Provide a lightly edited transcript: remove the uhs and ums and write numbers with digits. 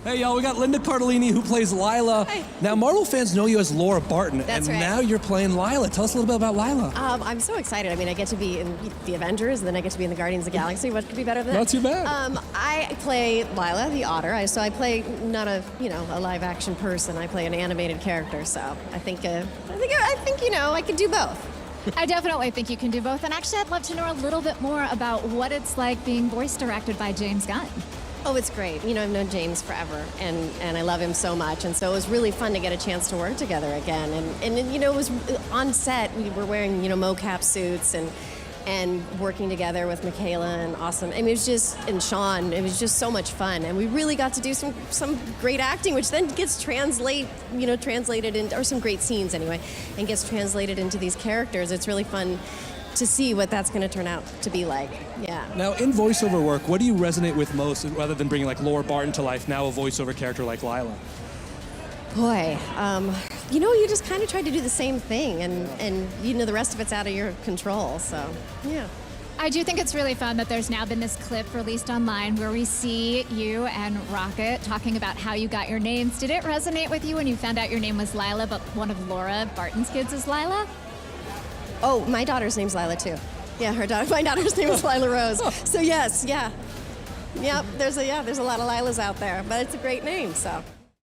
Hey, y'all, we got Linda Cardellini, who plays Lylla. Hi. Now, Marvel fans know you as Laura Barton, That's and right. now you're playing Lylla. Tell us a little bit about Lylla. I'm so excited. I mean, I get to be in the Avengers, and then I get to be in the Guardians of the Galaxy. What could be better than that? Not too bad. I play Lylla the Otter. So I play not a live-action person. I play an animated character. So I think I could do both. I definitely think you can do both. And actually, I'd love to know a little bit more about what it's like being voice directed by James Gunn. Oh, it's great. I've known James forever, and I love him so much. And so it was really fun to get a chance to work together again. And it was on set. We were wearing, mocap suits and working together with Michaela and awesome. I mean, it was just, and Sean, it was just so much fun. And we really got to do some great acting, which then gets translated into, or some great scenes anyway, and gets translated into these characters. It's really fun to see what that's going to turn out to be like. Yeah. Now, in voiceover work, what do you resonate with most, rather than bringing like Laura Barton to life, now a voiceover character like Lylla? Boy, you just kind of tried to do the same thing, and the rest of it's out of your control, so, yeah. I do think it's really fun that there's now been this clip released online where we see you and Rocket talking about how you got your names. Did it resonate with you when you found out your name was Lylla, but one of Laura Barton's kids is Lylla? Oh, my daughter's name's Lylla, too. Yeah, my daughter's name is Lylla Rose. So, yes, yeah. Yep, there's a lot of Lyllas out there, but it's a great name, so.